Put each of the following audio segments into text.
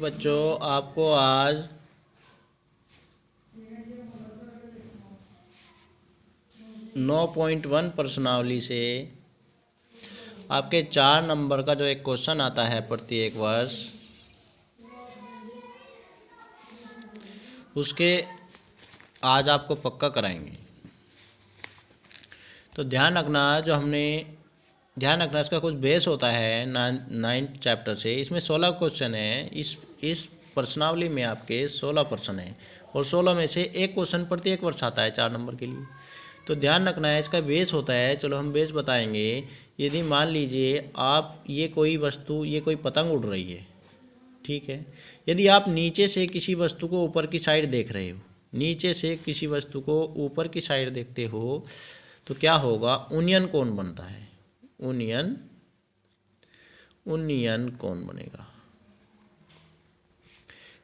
बच्चों आपको आज नौ पॉइंट वन प्रश्नावली से आपके 4 नंबर का जो एक क्वेश्चन आता है प्रत्येक वर्ष, उसके आज आपको पक्का कराएंगे। तो ध्यान रखना इसका कुछ बेस होता है 9th चैप्टर से। इसमें 16 क्वेश्चन है। इस प्रश्नावली में आपके 16 प्रश्न हैं और 16 में से एक क्वेश्चन प्रत्येक वर्ष आता है 4 नंबर के लिए। तो ध्यान रखना है, इसका बेस होता है। चलो हम बेस बताएंगे। यदि मान लीजिए आप ये कोई पतंग उड़ रही है, ठीक है। यदि आप नीचे से किसी वस्तु को ऊपर की साइड देख रहे हो, नीचे से किसी वस्तु को ऊपर की साइड देखते हो तो क्या होगा? ओनियन कोन बनता है। ओनियन कोन बनेगा।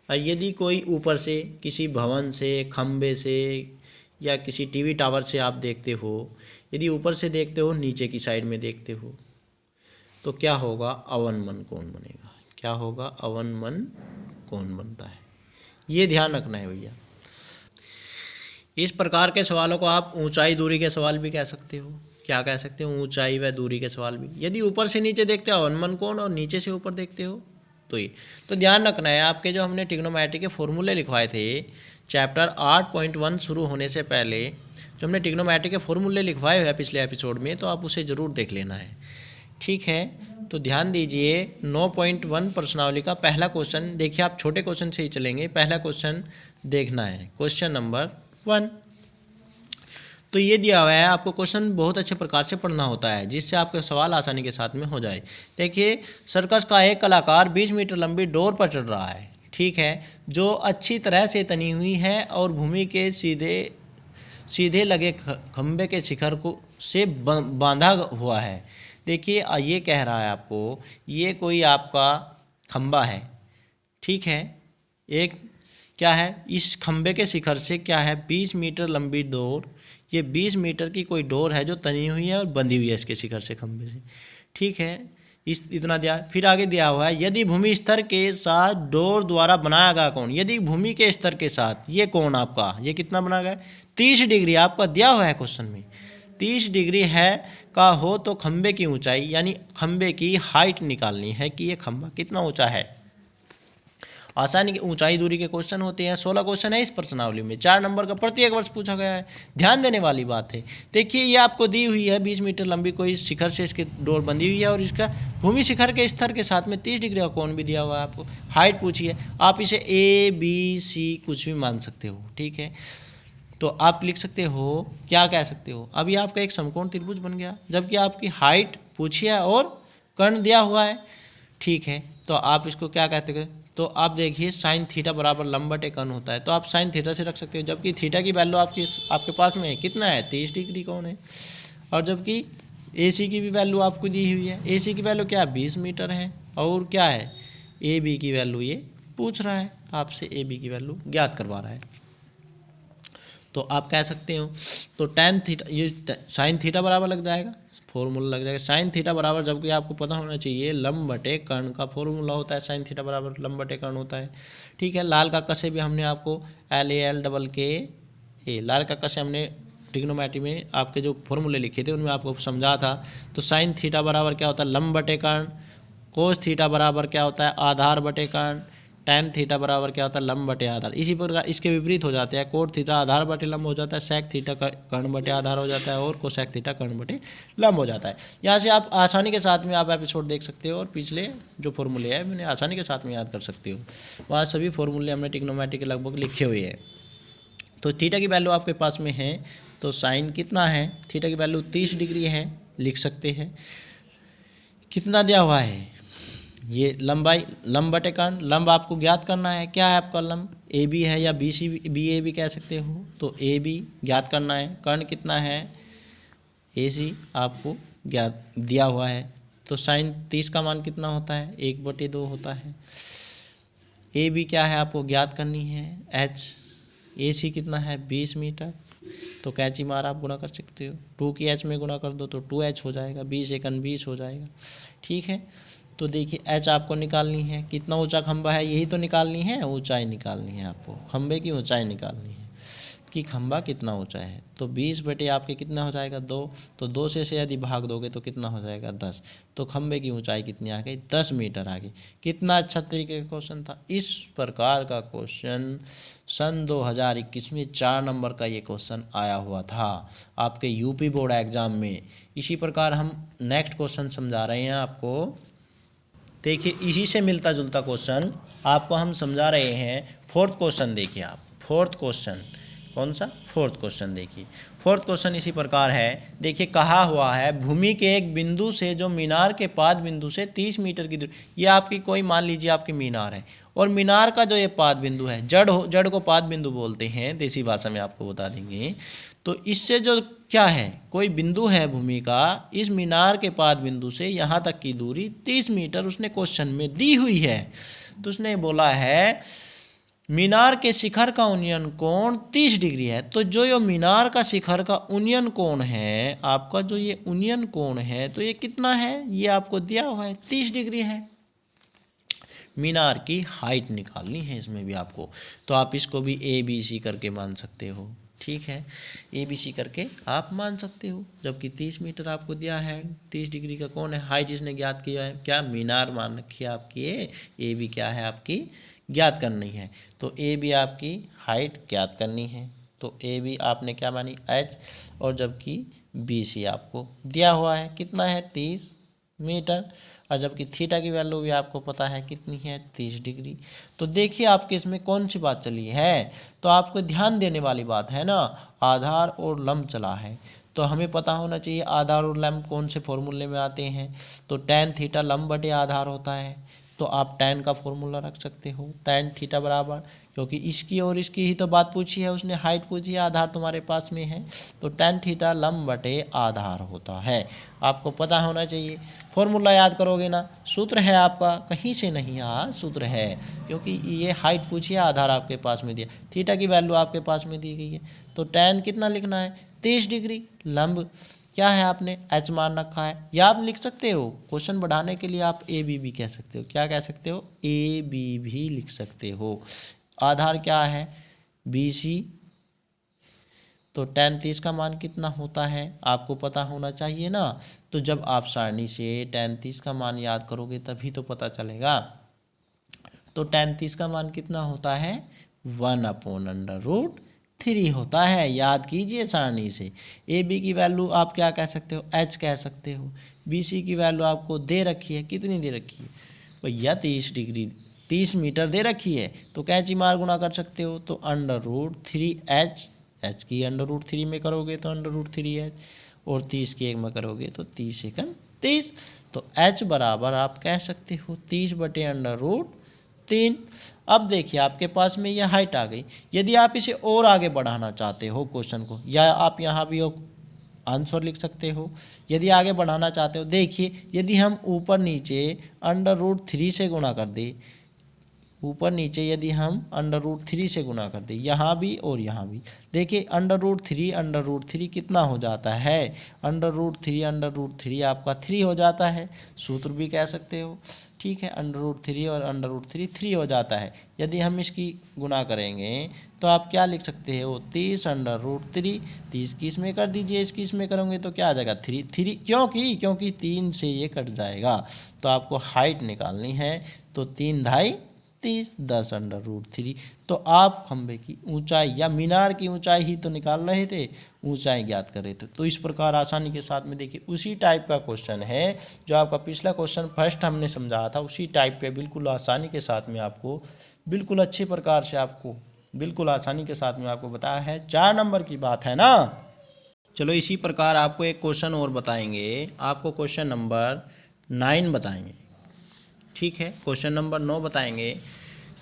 और यदि कोई ऊपर से किसी भवन से, खंबे से या किसी टीवी टावर से आप देखते हो, यदि ऊपर से देखते हो, नीचे की साइड में देखते हो, तो क्या होगा? अवनमन कोण बनेगा। क्या होगा? अवनमन कोण बनता है। ये ध्यान रखना है भैया। इस प्रकार के सवालों को आप ऊंचाई दूरी के सवाल भी कह सकते हो। क्या कह सकते हो? ऊंचाई व दूरी के सवाल भी। यदि ऊपर से नीचे देखते हो अवनमन कोण और नीचे से ऊपर देखते हो तो ये। तो ध्यान रखना है, आपके जो हमने ट्रिग्नोमेट्री के फॉर्मूले लिखवाए थे चैप्टर 8.1 शुरू होने से पहले, जो हमने ट्रिग्नोमेट्री के फॉर्मूले लिखवाए हुए हैं पिछले एपिसोड में, तो आप उसे ज़रूर देख लेना है, ठीक है। तो ध्यान दीजिए 9.1 प्रश्नावली का पहला क्वेश्चन देखिए। आप छोटे क्वेश्चन से ही चलेंगे। पहला क्वेश्चन देखना है, क्वेश्चन नंबर 1। तो ये दिया हुआ है, आपको क्वेश्चन बहुत अच्छे प्रकार से पढ़ना होता है जिससे आपके सवाल आसानी के साथ में हो जाए। देखिए, सर्कस का एक कलाकार 20 मीटर लंबी डोर पर चढ़ रहा है, ठीक है, जो अच्छी तरह से तनी हुई है और भूमि के सीधे लगे खंबे के शिखर को से बांधा हुआ है। देखिए, ये कह रहा है आपको, ये कोई आपका खंबा है, ठीक है। एक क्या है? इस खंबे के शिखर से क्या है? 20 मीटर लंबी डोर। ये 20 मीटर की कोई डोर है जो तनी हुई है और बंधी हुई है इसके शिखर से, खंबे से, ठीक है। इतना दिया। फिर आगे दिया हुआ है, यदि भूमि स्तर के साथ डोर द्वारा बनाया गया कोण, यदि भूमि के स्तर के साथ ये कोण आपका ये कितना बना गया? 30 डिग्री आपका दिया हुआ है क्वेश्चन में। 30 डिग्री है का हो तो खंबे की ऊंचाई यानी खंबे की हाइट निकालनी है कि ये खंबा कितना ऊंचा है। आसानी की ऊंचाई दूरी के क्वेश्चन होते हैं। 16 क्वेश्चन है इस प्रश्नावली में, 4 नंबर का प्रत्येक वर्ष पूछा गया है। ध्यान देने वाली बात है। देखिए, ये आपको दी हुई है 20 मीटर लंबी कोई शिखर से इसकी डोर बंधी हुई है और इसका भूमि शिखर के स्तर के साथ में 30 डिग्री का कोण भी दिया हुआ है। आपको हाइट पूछी है, आप इसे A, B, C कुछ भी मान सकते हो, ठीक है। तो आप लिख सकते हो, क्या कह सकते हो? अभी आपका एक समकोण त्रिभुज बन गया, जबकि आपकी हाइट पूछी है और कर्ण दिया हुआ है, ठीक है। तो आप इसको क्या कहते हैं? तो आप देखिए, साइन थीटा बराबर लंब बटे कर्ण होता है, तो आप साइन थीटा से रख सकते हो। जबकि थीटा की वैल्यू आपके पास में है कितना है? 30 डिग्री कोण है। और जबकि AC की भी वैल्यू आपको दी हुई है। AC की वैल्यू क्या है? 20 मीटर है। और क्या है? AB की वैल्यू ये पूछ रहा है आपसे, AB की वैल्यू ज्ञात करवा रहा है। तो आप कह सकते हो, तो tan थीटा, ये साइन थीटा बराबर लग जाएगा, फॉर्मूला लग जाएगा। साइन थीटा बराबर, जबकि आपको पता होना चाहिए, लंब बटे कर्ण का फॉर्मूला होता है। साइन थीटा बराबर लंब बटे कर्ण होता है, ठीक है। लाल कक्का से भी हमने आपको LALKK लाल कक्का से हमने ट्रिग्नोमेट्री में आपके जो फॉर्मूले लिखे थे उनमें आपको समझा था। तो साइन थीटा बराबर क्या होता है? लंब बटे कर्ण। कोस थीटा बराबर क्या होता है? आधार बटे कर्ण। टैन थीटा बराबर क्या होता है? लंब बटे आधार। इसी प्रकार इसके विपरीत हो जाते हैं। कोट थीटा आधार बटे लंब हो जाता है, सेक थीटा कर्ण बटे आधार हो जाता है और कोसेक थीटा कर्ण बटे लंब हो जाता है। यहाँ से आप आसानी के साथ में आप एपिसोड देख सकते हो और पिछले जो फॉर्मूले हैं मैंने आसानी के साथ में याद कर सकते हो। वहाँ सभी फॉर्मूले हमने ट्रिग्नोमेट्री के लगभग लिखे हुए हैं। तो थीटा की वैल्यू आपके पास में है, तो साइन कितना है? थीटा की वैल्यू 30 डिग्री है, लिख सकते हैं। कितना दिया हुआ है? ये लंबाई लंब बटे कर्ण। लंब आपको ज्ञात करना है। क्या है आपका लंब? AB है या BAB कह सकते हो, तो AB ज्ञात करना है। कर्ण कितना है? AC आपको ज्ञात दिया हुआ है। तो साइन 30 का मान कितना होता है? 1/2 होता है। AB क्या है आपको ज्ञात करनी है? H। AC कितना है? 20 मीटर। तो कैंची मार आप गुणा कर सकते हो, 2 की H में गुणा कर दो तो 2H हो जाएगा, 20 एकन 20 हो जाएगा, ठीक है। तो देखिए एच आपको निकालनी है, कितना ऊंचा खंबा है यही तो निकालनी है, ऊंचाई निकालनी है आपको, खंबे की ऊंचाई निकालनी है कि खंबा कितना ऊंचा है। तो 20 बटे आपके कितना हो जाएगा 2, तो 2 से यदि भाग दोगे तो कितना हो जाएगा 10। तो खंबे की ऊंचाई कितनी आ गई 10 मीटर आ गई। कितना अच्छा तरीके का क्वेश्चन था। इस प्रकार का क्वेश्चन सन 2021 में 4 नंबर का ये क्वेश्चन आया हुआ था आपके यूपी बोर्ड एग्जाम में। इसी प्रकार हम नेक्स्ट क्वेश्चन समझा रहे हैं आपको। देखिए इसी से मिलता जुलता क्वेश्चन आपको हम समझा रहे हैं। फोर्थ क्वेश्चन देखिए आप, फोर्थ क्वेश्चन कौन सा, फोर्थ क्वेश्चन देखिए। फोर्थ क्वेश्चन इसी प्रकार है। देखिए कहा हुआ है भूमि के एक बिंदु से जो मीनार के पाद बिंदु से 30 मीटर की दूरी, ये आपकी कोई मान लीजिए आपकी मीनार है और मीनार का जो ये पाद बिंदु है, जड़ को पाद बिंदु बोलते हैं देसी भाषा में आपको बता देंगे। तो इससे जो क्या है कोई बिंदु है भूमि का, इस मीनार के पाद बिंदु से यहाँ तक की दूरी 30 मीटर उसने क्वेश्चन में दी हुई है। तो उसने बोला है मीनार के शिखर का उन्नयन कोण 30 डिग्री है। तो जो ये मीनार का शिखर का उन्नयन कोण है आपका, जो ये उन्नयन कोण है तो ये कितना है, ये आपको दिया हुआ है 30 डिग्री है। मीनार की हाइट निकालनी है इसमें भी आपको, तो आप इसको भी ABC करके मान सकते हो। ठीक है, ABC करके आप मान सकते हो। जबकि 30 मीटर आपको दिया है, 30 डिग्री का कौन है, हाइट इसने ज्ञात किया है, क्या मीनार मान रखी है आपकी, AB क्या है आपकी ज्ञात करनी है। तो AB आपकी हाइट ज्ञात करनी है, तो AB आपने क्या मानी H, और जबकि BC आपको दिया हुआ है कितना है 30 मीटर, और जबकि थीटा की वैल्यू भी आपको पता है कितनी है 30 डिग्री। तो देखिए आपके इसमें कौन सी बात चली है, तो आपको ध्यान देने वाली बात है ना, आधार और लंब चला है। तो हमें पता होना चाहिए आधार और लंब कौन से फॉर्मूले में आते हैं। तो tan थीटा लंब बटे आधार होता है, तो आप tan का फॉर्मूला रख सकते हो, tan थीटा बराबर, क्योंकि इसकी और इसकी ही तो बात पूछी है उसने, हाइट पूछी है, आधार तुम्हारे पास में है, तो tan थीटा लंब बटे आधार होता है। आपको पता होना चाहिए, फॉर्मूला याद करोगे ना, सूत्र है आपका, कहीं से नहीं आया, सूत्र है, क्योंकि ये हाइट पूछी है, आधार आपके पास में दिया, थीटा की वैल्यू आपके पास में दी गई है। तो tan कितना लिखना है 30 डिग्री, लंब क्या है आपने H मान रखा है, या आप लिख सकते हो क्वेश्चन बढ़ाने के लिए आप AB भी कह सकते हो, क्या कह सकते हो AB भी लिख सकते हो। आधार क्या है BC, तो tan 30 का मान कितना होता है आपको पता होना चाहिए ना। तो जब आप सारणी से tan 30 का मान याद करोगे तभी तो पता चलेगा। तो tan 30 का मान कितना होता है 1/√3 होता है, याद कीजिए सारणी से। AB की वैल्यू आप क्या कह सकते हो H कह सकते हो। BC की वैल्यू आपको दे रखी है, कितनी दे रखी है भैया 30 डिग्री 30 मीटर दे रखी है, तो कैंची मार गुणा कर सकते हो, तो √3H, H की √3 में करोगे तो √3H, और 30 की 1 में करोगे तो 30 सेकंड 30। तो H बराबर आप कह सकते हो 30/√3। अब देखिए आपके पास में यह हाइट आ गई। यदि आप इसे और आगे बढ़ाना चाहते हो क्वेश्चन को, या आप यहाँ भी आंसर लिख सकते हो, यदि आगे बढ़ाना चाहते हो, देखिए यदि हम ऊपर नीचे √3 से गुणा कर दें, ऊपर नीचे यदि हम √3 से गुणा कर दें, यहाँ भी और यहाँ भी, देखिए √3 कितना हो जाता है, √3 आपका 3 हो जाता है, सूत्र भी कह सकते हो। ठीक है, √3 और √3 3 हो जाता है। यदि हम इसकी गुणा करेंगे तो आप क्या लिख सकते हो 30/√3, 30 की इसमें कर दीजिए, इसकी इसमें करोगे तो क्या आ जाएगा 3, क्योंकि 3 से ये कट जाएगा। तो आपको हाइट निकालनी है, तो 3 ढाई 30, 10/√3। तो आप खंबे की ऊंचाई या मीनार की ऊंचाई ही तो निकाल रहे थे, ऊंचाई ज्ञात कर रहे थे। तो इस प्रकार आसानी के साथ में देखिए उसी टाइप का क्वेश्चन है जो आपका पिछला क्वेश्चन फर्स्ट हमने समझाया था, उसी टाइप पे बिल्कुल आसानी के साथ में आपको बिल्कुल अच्छे प्रकार से आपको बिल्कुल आसानी के साथ में आपको बताया है। 4 नंबर की बात है ना। चलो इसी प्रकार आपको एक क्वेश्चन और बताएंगे, आपको क्वेश्चन नंबर 9 बताएंगे। ठीक है, क्वेश्चन नंबर 9 बताएंगे।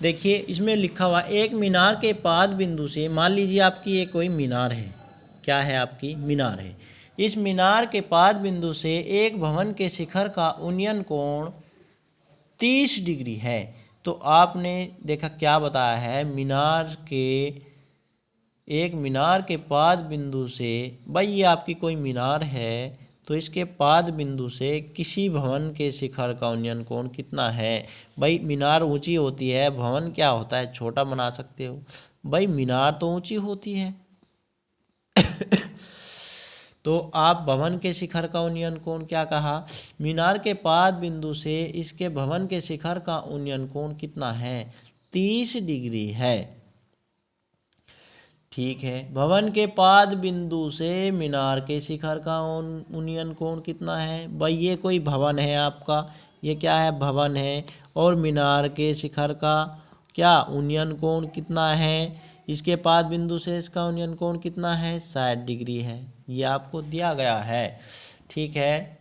देखिए इसमें लिखा हुआ एक मीनार के पाद बिंदु से, मान लीजिए आपकी ये कोई मीनार है, क्या है आपकी मीनार है, इस मीनार के पाद बिंदु से एक भवन के शिखर का उन्नयन कोण 30 डिग्री है। तो आपने देखा क्या बताया है, मीनार के पाद बिंदु से, भाई ये आपकी कोई मीनार है, तो इसके पाद बिंदु से किसी भवन के शिखर का उन्नयन कोण कितना है। भाई मीनार ऊंची होती है, भवन क्या होता है, छोटा बना सकते हो। भाई मीनार तो ऊंची होती है तो आप भवन के शिखर का उन्नयन कोण क्या कहा, मीनार के पाद बिंदु से इसके भवन के शिखर का उन्नयन कोण कितना है, 30 डिग्री है। ठीक है, भवन के पाद बिंदु से मीनार के शिखर का उन्नयन कोण कितना है। भाई ये कोई भवन है आपका, ये क्या है, भवन है, और मीनार के शिखर का क्या उन्नयन कोण कितना है, इसके पाद बिंदु से इसका उन्नयन कोण कितना है, 60 डिग्री है। ये आपको दिया गया है। ठीक है,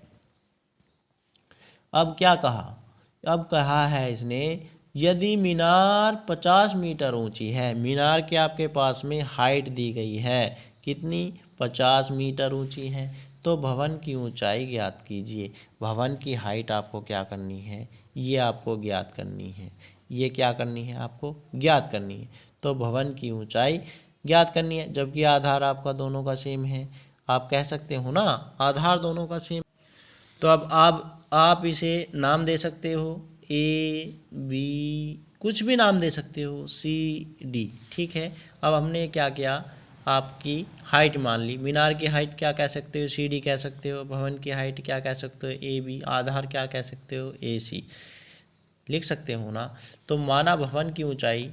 अब क्या कहा, अब कहा है इसने यदि मीनार 50 मीटर ऊंची है, मीनार के आपके पास में हाइट दी गई है, कितनी, 50 मीटर ऊंची है, तो भवन की ऊंचाई ज्ञात कीजिए। भवन की हाइट आपको क्या करनी है, ये आपको ज्ञात करनी है, ये क्या करनी है, आपको ज्ञात करनी है। तो भवन की ऊंचाई ज्ञात करनी है, जबकि आधार आपका दोनों का सेम है। आप कह सकते हो ना, आधार दोनों का सेम। तो अब आप इसे नाम दे सकते हो, ए बी, कुछ भी नाम दे सकते हो, सी डी। ठीक है, अब हमने क्या किया, आपकी हाइट मान ली। मीनार की हाइट क्या कह सकते हो, सी डी कह सकते हो। भवन की हाइट क्या कह सकते हो, ए बी। आधार क्या कह सकते हो, ए सी लिख सकते हो ना। तो माना भवन की ऊंचाई,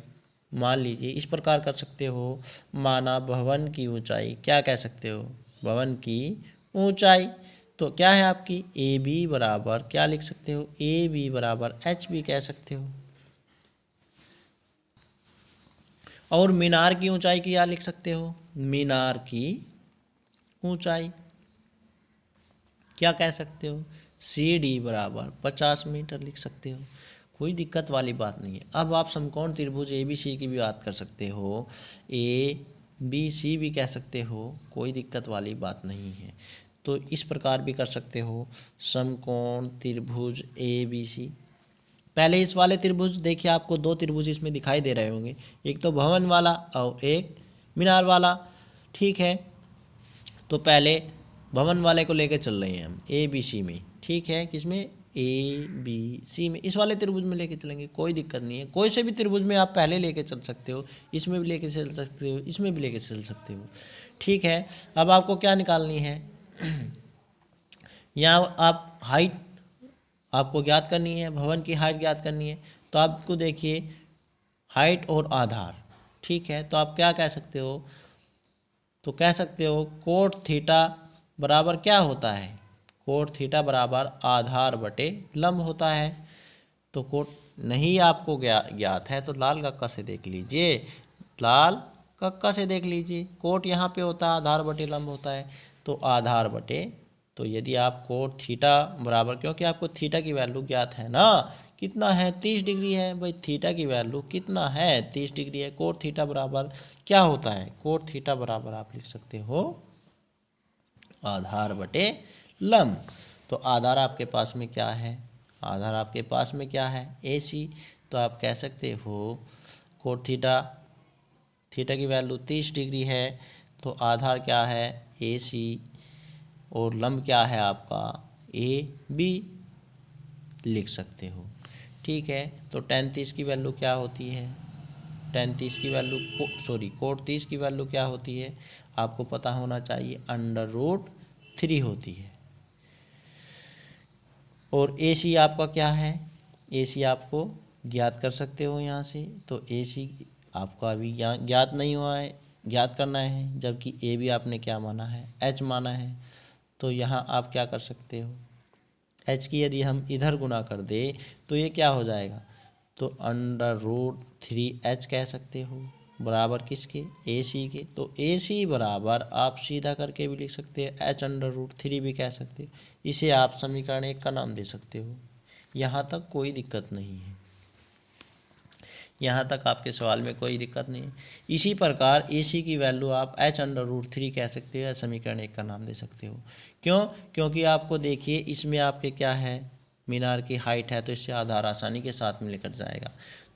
मान लीजिए इस प्रकार कर सकते हो, माना भवन की ऊंचाई क्या कह सकते हो, भवन की ऊंचाई तो क्या है आपकी, ए बी बराबर क्या लिख सकते हो, ए बी बराबर एच बी कह सकते हो। और मीनार की ऊंचाई की क्या लिख सकते हो, मीनार की ऊंचाई क्या कह सकते हो, सी डी बराबर 50 मीटर लिख सकते हो। कोई दिक्कत वाली बात नहीं है। अब आप समकोण त्रिभुज ए बी सी की भी बात कर सकते हो, ए बी सी भी कह सकते हो, कोई दिक्कत वाली बात नहीं है। तो इस प्रकार भी कर सकते हो, समकोण त्रिभुज ए बी सी। पहले इस वाले त्रिभुज देखिए, आपको दो त्रिभुज इसमें दिखाई दे रहे होंगे, एक तो भवन वाला और एक मीनार वाला। ठीक है, तो पहले भवन वाले को लेकर चल रहे हैं हम ए बी सी में। ठीक है, किसमें, ए बी सी में, इस वाले त्रिभुज में लेके चलेंगे, कोई दिक्कत नहीं है। कोई से भी त्रिभुज में आप पहले लेके चल सकते हो, इसमें भी लेके चल सकते हो, इसमें भी लेके चल सकते हो। ठीक है, अब आपको क्या निकालनी है यहाँ आप हाइट आपको ज्ञात करनी है, भवन की हाइट ज्ञात करनी है। तो आपको देखिए हाइट और आधार। ठीक है, तो आप क्या कह सकते हो, तो कह सकते हो कोट थीटा बराबर क्या होता है, कोट थीटा बराबर आधार बटे लंब होता है। तो कोट नहीं आपको ज्ञात है तो लाल कक्का से देख लीजिए, लाल कक्का से देख लीजिए, कोट यहाँ पे होता है, आधार बटे लंब होता है। तो आधार बटे, तो यदि आप कोट थीटा बराबर, क्योंकि आपको थीटा की वैल्यू ज्ञात है ना, कितना है, 30 डिग्री है। भाई थीटा की वैल्यू कितना है, 30 डिग्री है। कोट थीटा बराबर क्या होता है, कोट थीटा बराबर आप लिख सकते हो आधार बटे लंब। तो आधार आपके पास में क्या है, आधार आपके पास में क्या है, ए सी। तो आप कह सकते हो कोट थीटा, थीटा की वैल्यू 30 डिग्री है, तो आधार क्या है, ए सी, और लंब क्या है आपका, ए बी लिख सकते हो। ठीक है, तो tan 30 की वैल्यू क्या होती है, tan 30 की वैल्यू कोट 30 की वैल्यू क्या होती है, आपको पता होना चाहिए, √3 होती है। और ए सी आपका क्या है, ए सी आपको ज्ञात कर सकते हो यहाँ से। तो ए सी आपका अभी ज्ञात नहीं हुआ है, ज्ञात करना है, जबकि ए भी आपने क्या माना है, एच माना है। तो यहाँ आप क्या कर सकते हो, एच की यदि हम इधर गुना कर दे तो ये क्या हो जाएगा, तो √3h कह सकते हो, बराबर किसके, ए सी के। तो ए सी बराबर आप सीधा करके भी लिख सकते हैं, h√3 भी कह सकते हो। इसे आप समीकरण 1 का नाम दे सकते हो। यहाँ तक कोई दिक्कत नहीं है, यहाँ तक आपके सवाल में कोई दिक्कत नहीं है। इसी प्रकार ए सी की वैल्यू आप h√3 कह सकते हो या समीकरण 1 का नाम दे सकते हो। क्यों, क्योंकि आपको देखिए इसमें आपके क्या है, मीनार की हाइट है, तो इससे आधार आसानी के साथ में लेकर जाएगा।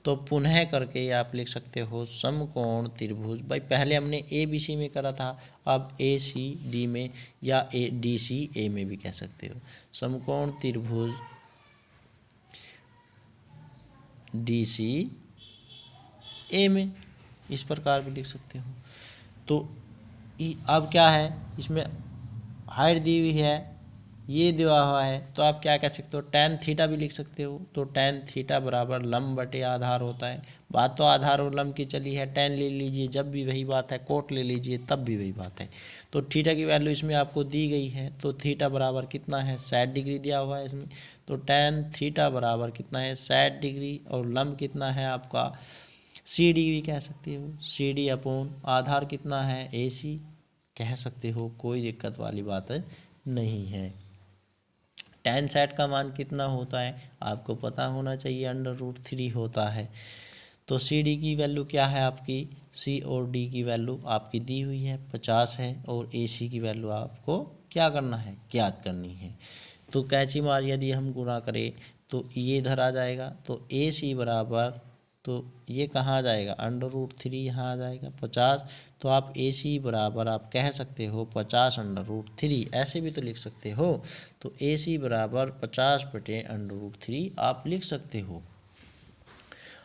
तो पुनः करके आप लिख सकते हो समकोण त्रिभुज। भाई पहले हमने ए बी सी में करा था, अब ए सी डी में या ए डी सी ए में भी कह सकते हो। समकोण त्रिभुज डी सी ए में, इस प्रकार भी लिख सकते हो। तो अब क्या है, इसमें हाइट दी हुई है, ये दिया हुआ है, तो आप क्या कह सकते हो, tan थीटा भी लिख सकते हो। तो tan थीटा बराबर लंब बटे आधार होता है। बात तो आधार और लंब की चली है, tan ले लीजिए जब भी वही बात है, कोट ले लीजिए तब भी वही बात है। तो थीटा की वैल्यू इसमें आपको दी गई है, तो थीटा बराबर कितना है, 60 डिग्री दिया हुआ है इसमें। तो tan थीटा बराबर कितना है, 60 डिग्री, और लंब कितना है आपका, सी डी भी कह सकते हो, सी डी अपॉन आधार कितना है, ए सी कह सकते हो, कोई दिक्कत वाली बात नहीं है। tan सेट का मान कितना होता है आपको पता होना चाहिए, √3 होता है। तो सी डी की वैल्यू क्या है आपकी, सी और डी की वैल्यू आपकी दी हुई है 50 है, और ए सी की वैल्यू आपको क्या करना है, ज्ञात करनी है। तो कैची मार यदि हम गुणा करें तो ये इधर आ जाएगा, तो ए सी बराबर, तो ये कहाँ आ जाएगा, √3 यहाँ आ जाएगा 50। तो आप ए सी बराबर आप कह सकते हो 50 √3, ऐसे भी तो लिख सकते हो। तो ए सी बराबर 50 बटे √3 आप लिख सकते हो।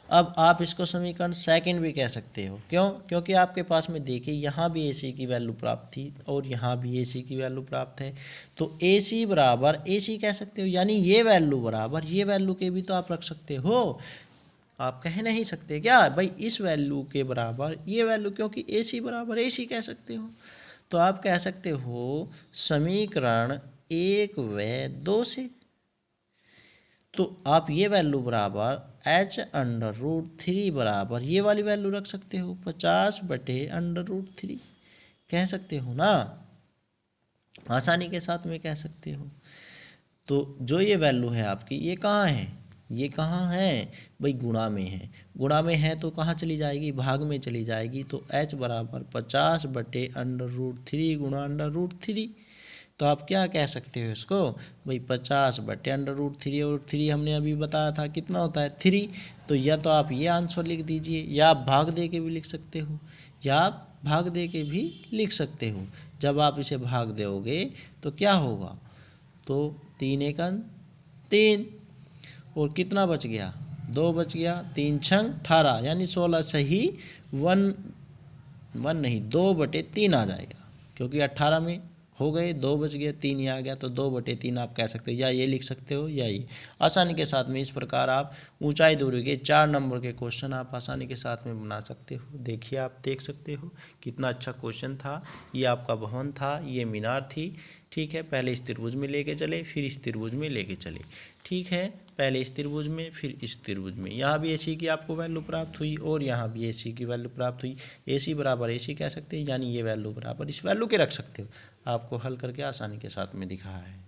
अब आप इसको समीकरण सेकंड भी कह सकते हो, क्यों, क्योंकि आपके पास में देखिए यहाँ भी ए सी की वैल्यू प्राप्त थी और यहाँ भी ए सी की वैल्यू प्राप्त है। तो ए सी बराबर ए सी कह सकते हो, यानी ये वैल्यू बराबर ये वैल्यू के भी तो आप रख सकते हो। आप कह नहीं सकते क्या भाई इस वैल्यू के बराबर ये वैल्यू, क्योंकि ए सी बराबर ए सी कह सकते हो। तो आप कह सकते हो समीकरण 1 व 2 से, तो आप ये वैल्यू बराबर h√3 बराबर ये वाली वैल्यू रख सकते हो 50 बटे √3 कह सकते हो ना, आसानी के साथ में कह सकते हो। तो जो ये वैल्यू है आपकी, ये कहाँ है, ये कहाँ है भाई, गुणा में है। गुणा में है तो कहाँ चली जाएगी, भाग में चली जाएगी। तो h बराबर 50 बटे √3 गुणा √3। तो आप क्या कह सकते हो इसको भाई, 50 बटे √3, और 3 हमने अभी बताया था कितना होता है 3। तो या तो आप ये आंसर लिख दीजिए, या आप भाग दे के भी लिख सकते हो, या आप भाग दे के भी लिख सकते हो। जब आप इसे भाग दोगे तो क्या होगा, तो 3 एकम 3, और कितना बच गया, 2 बच गया, 3 छंग 18, यानी 16 सही 1 नहीं 2 बटे 3 आ जाएगा, क्योंकि 18 में हो गए 2 बच गया, 3 ही आ गया, तो 2 बटे 3 आप कह सकते हो, या ये लिख सकते हो या ये। आसानी के साथ में इस प्रकार आप ऊंचाई दूरी के 4 नंबर के क्वेश्चन आप आसानी के साथ में बना सकते हो। देखिए आप देख सकते हो कितना अच्छा क्वेश्चन था। ये आपका भवन था, ये मीनार थी, ठीक है। पहले इस त्रिभुज में लेके चले, फिर इस त्रिभुज में लेके चले, ठीक है। पहले इस त्रिभुज में, फिर इस त्रिभुज में। यहाँ भी AC की आपको वैल्यू प्राप्त हुई, और यहाँ भी AC की वैल्यू प्राप्त हुई। AC बराबर AC कह सकते हैं, यानी ये वैल्यू बराबर इस वैल्यू के रख सकते हो। आपको हल करके आसानी के साथ में दिखाया है।